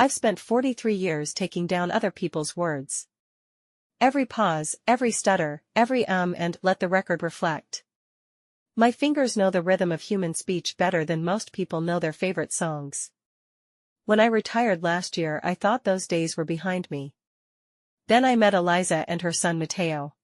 I've spent 43 years taking down other people's words. Every pause, every stutter, every and let the record reflect. My fingers know the rhythm of human speech better than most people know their favorite songs. When I retired last year, I thought those days were behind me. Then I met Eliza and her son Mateo.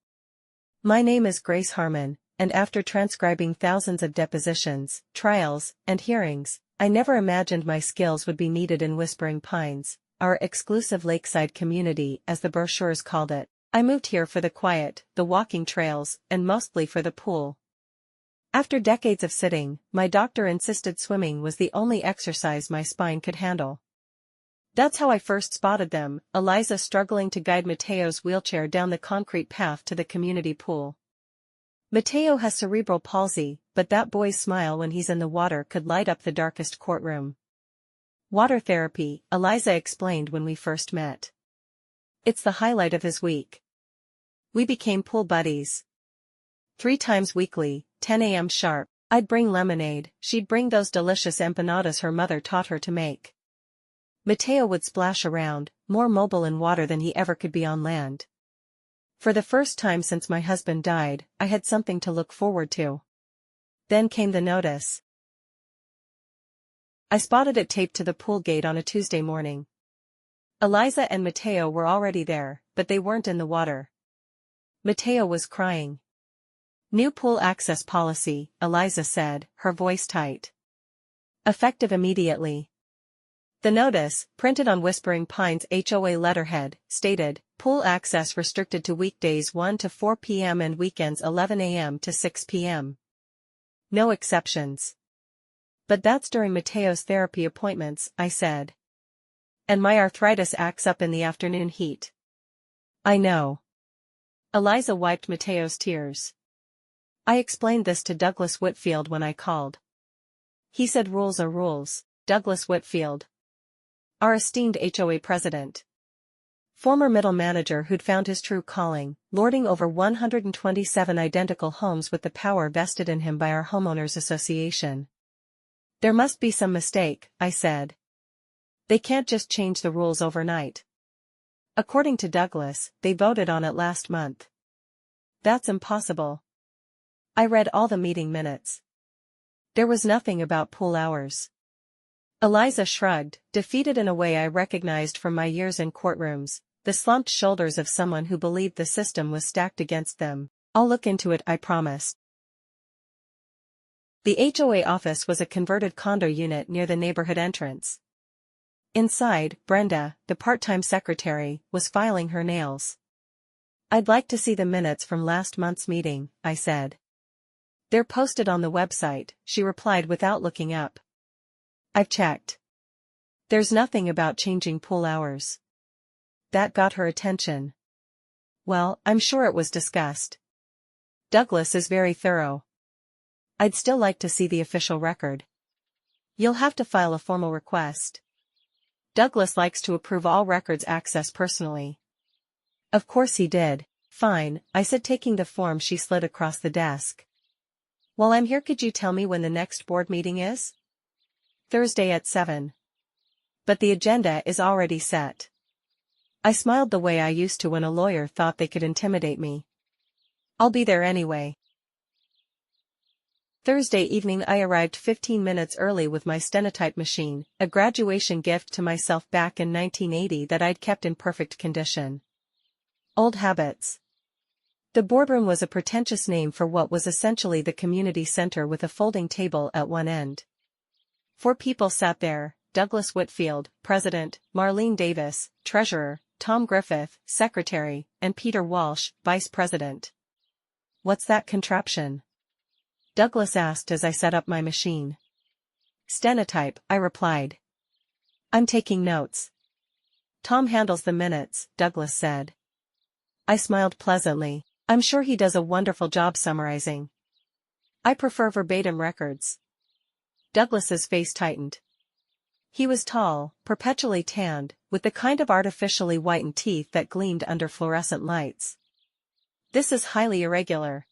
My name is Grace Harmon, and after transcribing thousands of depositions, trials, and hearings, I never imagined my skills would be needed in Whispering Pines, our exclusive lakeside community as the brochures called it. I moved here for the quiet, the walking trails, and mostly for the pool. After decades of sitting, my doctor insisted swimming was the only exercise my spine could handle. That's how I first spotted them, Eliza struggling to guide Mateo's wheelchair down the concrete path to the community pool. Mateo has cerebral palsy, but that boy's smile when he's in the water could light up the darkest courtroom. Water therapy, Eliza explained when we first met. It's the highlight of his week. We became pool buddies. 3 times weekly, 10 a.m. sharp, I'd bring lemonade, she'd bring those delicious empanadas her mother taught her to make. Mateo would splash around, more mobile in water than he ever could be on land. For the first time since my husband died, I had something to look forward to. Then came the notice. I spotted it taped to the pool gate on a Tuesday morning. Eliza and Mateo were already there, but they weren't in the water. Mateo was crying. New pool access policy, Eliza said, her voice tight. Effective immediately. The notice, printed on Whispering Pines' HOA letterhead, stated, pool access restricted to weekdays 1 to 4 p.m. and weekends 11 a.m. to 6 p.m. No exceptions. But that's during Mateo's therapy appointments, I said. And my arthritis acts up in the afternoon heat. I know. Eliza wiped Mateo's tears. I explained this to Douglas Whitfield when I called. He said rules are rules, Douglas Whitfield. Our esteemed HOA president. Former middle manager who'd found his true calling, lording over 127 identical homes with the power vested in him by our homeowners association. There must be some mistake, I said. They can't just change the rules overnight. According to Douglas, they voted on it last month. That's impossible. I read all the meeting minutes. There was nothing about pool hours. Eliza shrugged, defeated in a way I recognized from my years in courtrooms, the slumped shoulders of someone who believed the system was stacked against them. I'll look into it, I promised. The HOA office was a converted condo unit near the neighborhood entrance. Inside, Brenda, the part-time secretary, was filing her nails. I'd like to see the minutes from last month's meeting, I said. They're posted on the website, she replied without looking up. I've checked. There's nothing about changing pool hours. That got her attention. Well, I'm sure it was discussed. Douglas is very thorough. I'd still like to see the official record. You'll have to file a formal request. Douglas likes to approve all records accessed personally. Of course he did. Fine, I said, taking the form she slid across the desk. While I'm here, could you tell me when the next board meeting is? Thursday at 7. But the agenda is already set. I smiled the way I used to when a lawyer thought they could intimidate me. I'll be there anyway. Thursday evening I arrived 15 minutes early with my stenotype machine, a graduation gift to myself back in 1980 that I'd kept in perfect condition. Old habits. The boardroom was a pretentious name for what was essentially the community center with a folding table at one end. 4 people sat there, Douglas Whitfield, president, Marlene Davis, treasurer, Tom Griffith, secretary, and Peter Walsh, vice president. What's that contraption? Douglas asked as I set up my machine. Stenotype, I replied. I'm taking notes. Tom handles the minutes, Douglas said. I smiled pleasantly. I'm sure he does a wonderful job summarizing. I prefer verbatim records. Douglas's face tightened. He was tall, perpetually tanned, with the kind of artificially whitened teeth that gleamed under fluorescent lights. This is highly irregular.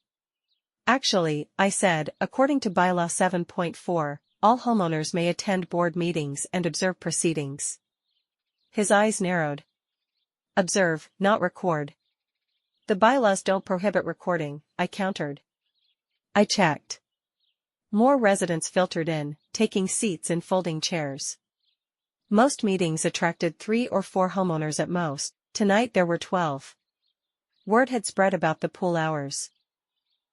Actually, I said, according to bylaw 7.4, all homeowners may attend board meetings and observe proceedings. His eyes narrowed. Observe, not record. The bylaws don't prohibit recording, I countered. I checked. More residents filtered in, taking seats in folding chairs. Most meetings attracted 3 or 4 homeowners at most. Tonight there were 12. Word had spread about the pool hours.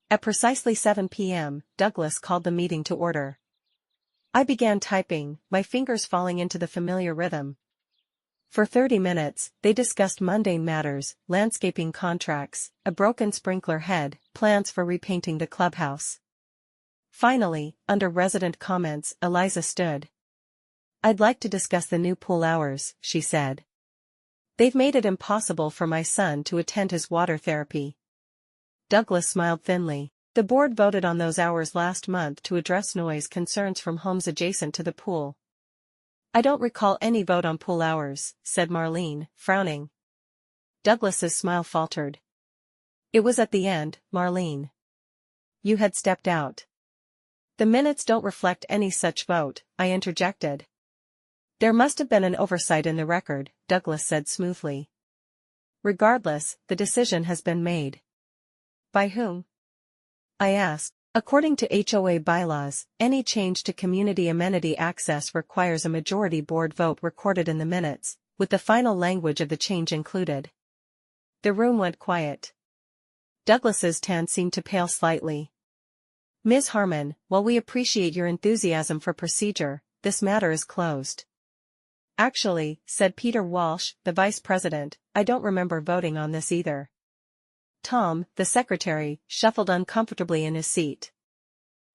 At precisely 7 p.m., Douglas called the meeting to order. I began typing, my fingers falling into the familiar rhythm. For 30 minutes, they discussed mundane matters, landscaping contracts, a broken sprinkler head, plans for repainting the clubhouse. Finally, under resident comments, Eliza stood. I'd like to discuss the new pool hours, she said. They've made it impossible for my son to attend his water therapy. Douglas smiled thinly. The board voted on those hours last month to address noise concerns from homes adjacent to the pool. I don't recall any vote on pool hours, said Marlene, frowning. Douglas's smile faltered. It was at the end, Marlene. You had stepped out. The minutes don't reflect any such vote, I interjected. There must have been an oversight in the record, Douglas said smoothly. Regardless, the decision has been made. By whom? I asked. According to HOA bylaws, any change to community amenity access requires a majority board vote recorded in the minutes, with the final language of the change included. The room went quiet. Douglas's tan seemed to pale slightly. Ms. Harmon, while we appreciate your enthusiasm for procedure, this matter is closed. Actually, said Peter Walsh, the vice president, I don't remember voting on this either. Tom, the secretary, shuffled uncomfortably in his seat.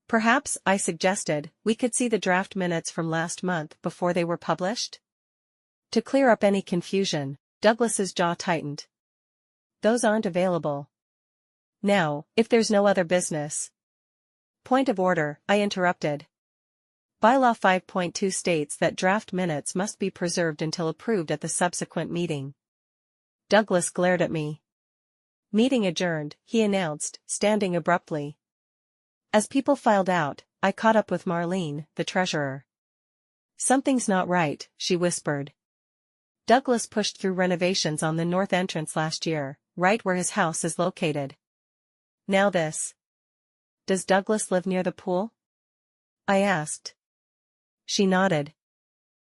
Perhaps, I suggested, we could see the draft minutes from last month before they were published? To clear up any confusion, Douglas's jaw tightened. Those aren't available. Now, if there's no other business. Point of order, I interrupted. Bylaw 5.2 states that draft minutes must be preserved until approved at the subsequent meeting. Douglas glared at me. Meeting adjourned, he announced, standing abruptly. As people filed out, I caught up with Marlene, the treasurer. Something's not right, she whispered. Douglas pushed through renovations on the north entrance last year, right where his house is located. Now this. Does Douglas live near the pool? I asked. She nodded.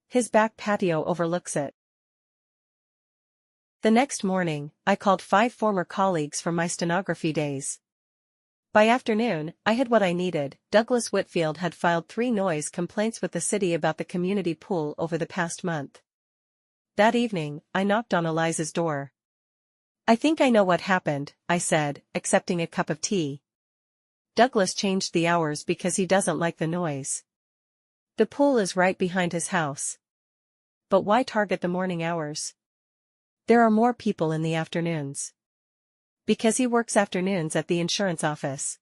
His back patio overlooks it. The next morning, I called 5 former colleagues from my stenography days. By afternoon, I had what I needed. Douglas Whitfield had filed 3 noise complaints with the city about the community pool over the past month. That evening, I knocked on Eliza's door. I think I know what happened, I said, accepting a cup of tea. Douglas changed the hours because he doesn't like the noise. The pool is right behind his house. But why target the morning hours? There are more people in the afternoons. Because he works afternoons at the insurance office.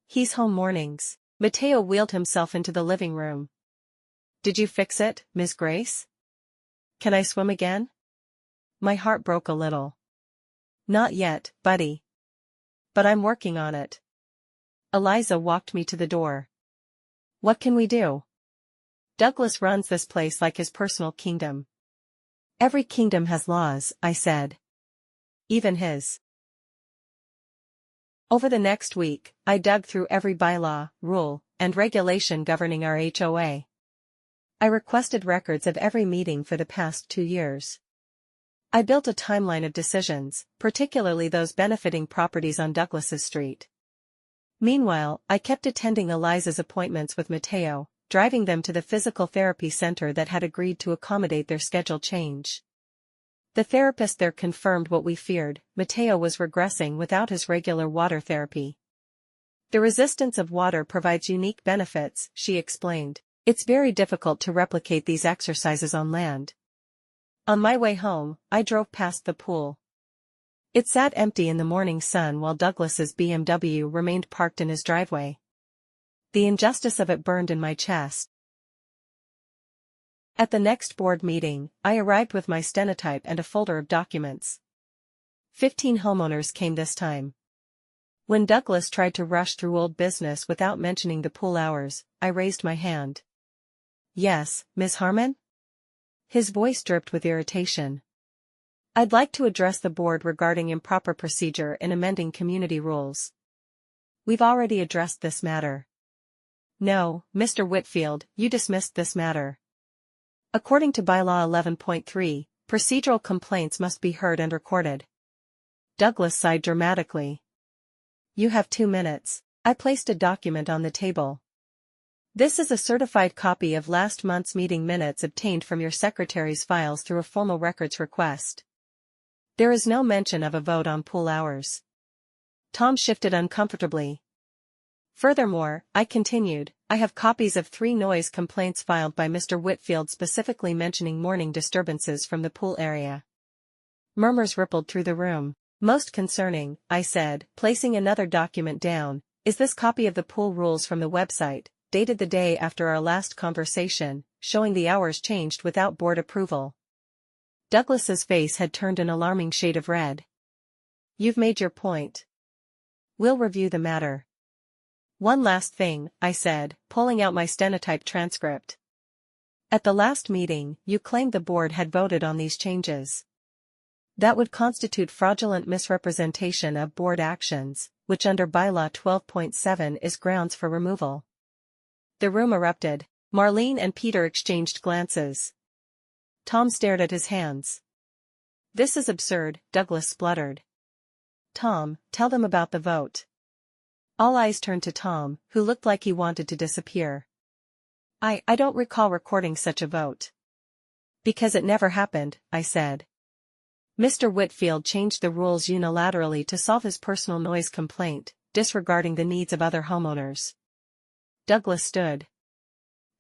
He's home mornings. Mateo wheeled himself into the living room. Did you fix it, Ms. Grace? Can I swim again? My heart broke a little. Not yet, buddy. But I'm working on it. Eliza walked me to the door. What can we do? Douglas runs this place like his personal kingdom. Every kingdom has laws, I said. Even his. Over the next week, I dug through every bylaw, rule, and regulation governing our HOA. I requested records of every meeting for the past 2 years. I built a timeline of decisions, particularly those benefiting properties on Douglas's Street. Meanwhile, I kept attending Eliza's appointments with Mateo, driving them to the physical therapy center that had agreed to accommodate their schedule change. The therapist there confirmed what we feared: Mateo was regressing without his regular water therapy. The resistance of water provides unique benefits, she explained. It's very difficult to replicate these exercises on land. On my way home, I drove past the pool. It sat empty in the morning sun while Douglas's BMW remained parked in his driveway. The injustice of it burned in my chest. At the next board meeting, I arrived with my stenotype and a folder of documents. 15 homeowners came this time. When Douglas tried to rush through old business without mentioning the pool hours, I raised my hand. Yes, Ms. Harmon? His voice dripped with irritation. "I'd like to address the board regarding improper procedure in amending community rules." "We've already addressed this matter." "No, Mr. Whitfield, you dismissed this matter. According to bylaw 11.3, procedural complaints must be heard and recorded." Douglas sighed dramatically. "You have 2 minutes. I placed a document on the table. This is a certified copy of last month's meeting minutes obtained from your secretary's files through a formal records request. There is no mention of a vote on pool hours." Tom shifted uncomfortably. "Furthermore," I continued, "I have copies of 3 noise complaints filed by Mr. Whitfield specifically mentioning morning disturbances from the pool area." Murmurs rippled through the room. "Most concerning," I said, placing another document down, "is this copy of the pool rules from the website, dated the day after our last conversation, showing the hours changed without board approval." Douglas's face had turned an alarming shade of red. "You've made your point. We'll review the matter." "One last thing," I said, pulling out my stenotype transcript. "At the last meeting, you claimed the board had voted on these changes. That would constitute fraudulent misrepresentation of board actions, which under bylaw 12.7 is grounds for removal." The room erupted. Marlene and Peter exchanged glances. Tom stared at his hands. "This is absurd," Douglas spluttered. "Tom, tell them about the vote." All eyes turned to Tom, who looked like he wanted to disappear. I don't recall recording such a vote." "Because it never happened," I said. "Mr. Whitfield changed the rules unilaterally to solve his personal noise complaint, disregarding the needs of other homeowners." Douglas stood.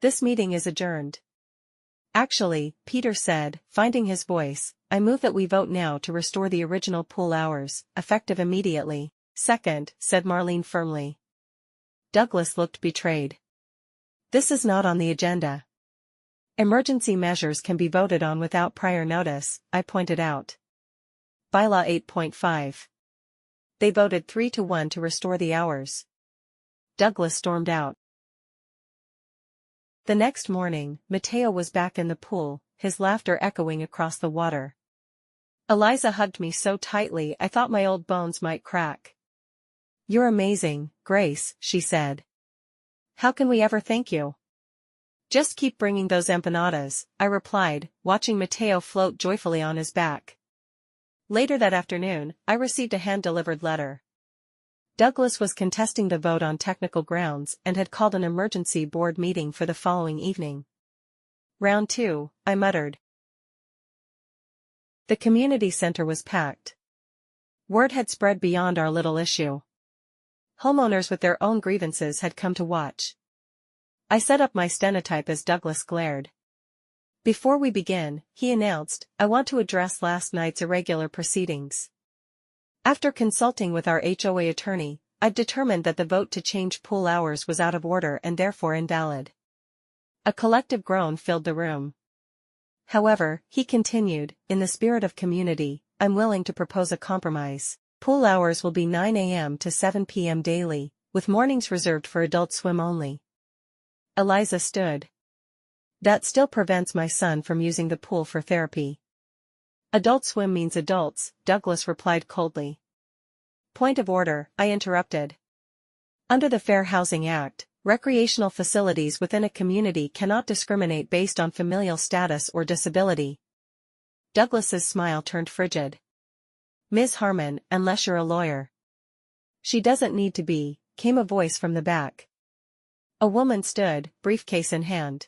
"This meeting is adjourned." "Actually," Peter said, finding his voice, "I move that we vote now to restore the original pool hours, effective immediately." "Second," said Marlene firmly. Douglas looked betrayed. "This is not on the agenda. Emergency measures can be voted on without prior notice," I pointed out. Bylaw 8.5. They voted 3-1 to restore the hours. Douglas stormed out. The next morning, Mateo was back in the pool, his laughter echoing across the water. Eliza hugged me so tightly I thought my old bones might crack. "You're amazing, Grace," she said. "How can we ever thank you?" "Just keep bringing those empanadas," I replied, watching Mateo float joyfully on his back. Later that afternoon, I received a hand-delivered letter. Douglas was contesting the vote on technical grounds and had called an emergency board meeting for the following evening. "Round 2, I muttered. The community center was packed. Word had spread beyond our little issue. Homeowners with their own grievances had come to watch. I set up my stenotype as Douglas glared. "Before we begin," he announced, "I want to address last night's irregular proceedings. After consulting with our HOA attorney, I've determined that the vote to change pool hours was out of order and therefore invalid." A collective groan filled the room. "However," he continued, "in the spirit of community, I'm willing to propose a compromise. Pool hours will be 9 a.m. to 7 p.m. daily, with mornings reserved for adult swim only." Eliza stood. "That still prevents my son from using the pool for therapy." "Adult swim means adults," Douglas replied coldly. "Point of order," I interrupted. "Under the Fair Housing Act, recreational facilities within a community cannot discriminate based on familial status or disability." Douglas's smile turned frigid. "Ms. Harmon, unless you're a lawyer." "She doesn't need to be," came a voice from the back. A woman stood, briefcase in hand.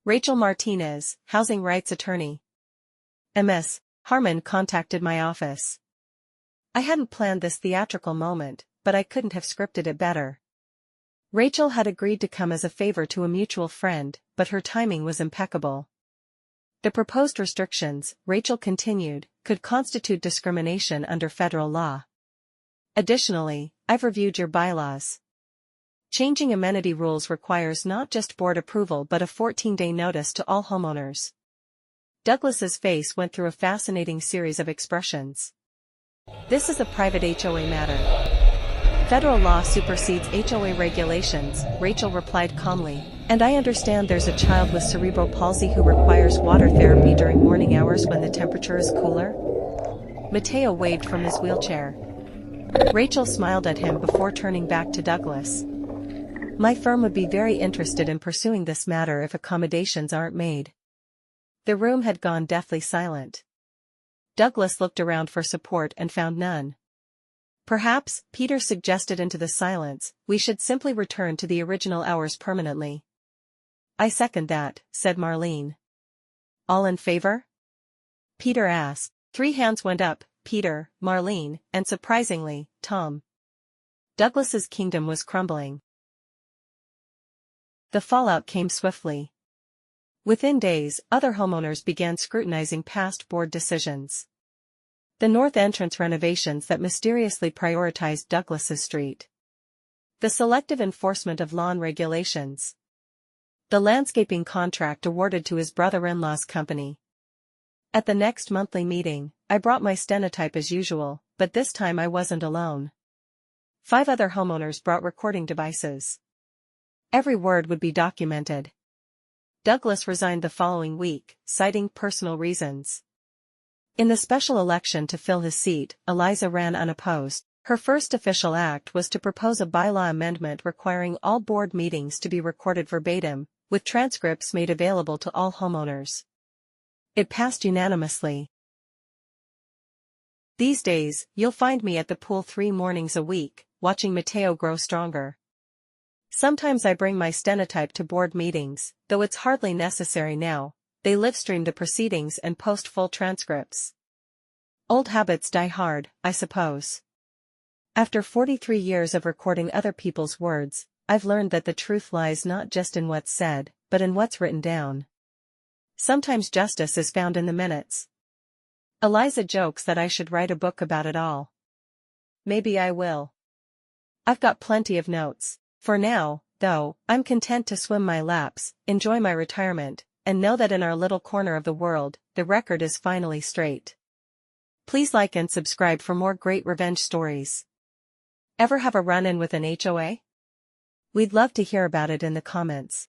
"Rachel Martinez, housing rights attorney. Ms. Harmon contacted my office." I hadn't planned this theatrical moment, but I couldn't have scripted it better. Rachel had agreed to come as a favor to a mutual friend, but her timing was impeccable. "The proposed restrictions," Rachel continued, "could constitute discrimination under federal law. Additionally, I've reviewed your bylaws. Changing amenity rules requires not just board approval but a 14-day notice to all homeowners." Douglas's face went through a fascinating series of expressions. "This is a private HOA matter. Federal law supersedes HOA regulations," Rachel replied calmly. And I understand there's a child with cerebral palsy who requires water therapy during morning hours when the temperature is cooler? Mateo waved from his wheelchair. Rachel smiled at him before turning back to Douglas. My firm would be very interested in pursuing this matter if accommodations aren't made. The room had gone deathly silent. Douglas looked around for support and found none. Perhaps, Peter suggested into the silence, we should simply return to the original hours permanently. I second that, said Marlene. All in favor? Peter asked. 3 hands went up, Peter, Marlene, and surprisingly, Tom. Douglas's kingdom was crumbling. The fallout came swiftly. Within days, other homeowners began scrutinizing past board decisions. The north entrance renovations that mysteriously prioritized Douglas's street. The selective enforcement of lawn regulations. The landscaping contract awarded to his brother-in-law's company. At the next monthly meeting, I brought my stenotype as usual, but this time I wasn't alone. 5 other homeowners brought recording devices. Every word would be documented. Douglas resigned the following week, citing personal reasons. In the special election to fill his seat, Eliza ran unopposed. Her first official act was to propose a bylaw amendment requiring all board meetings to be recorded verbatim, with transcripts made available to all homeowners. It passed unanimously. These days, you'll find me at the pool 3 mornings a week, watching Mateo grow stronger. Sometimes I bring my stenotype to board meetings, though it's hardly necessary now. They live-stream the proceedings and post full transcripts. Old habits die hard, I suppose. After 43 years of recording other people's words, I've learned that the truth lies not just in what's said, but in what's written down. Sometimes justice is found in the minutes. Eliza jokes that I should write a book about it all. Maybe I will. I've got plenty of notes. For now, though, I'm content to swim my laps, enjoy my retirement, and know that in our little corner of the world, the record is finally straight. Please like and subscribe for more great revenge stories. Ever have a run-in with an HOA? We'd love to hear about it in the comments.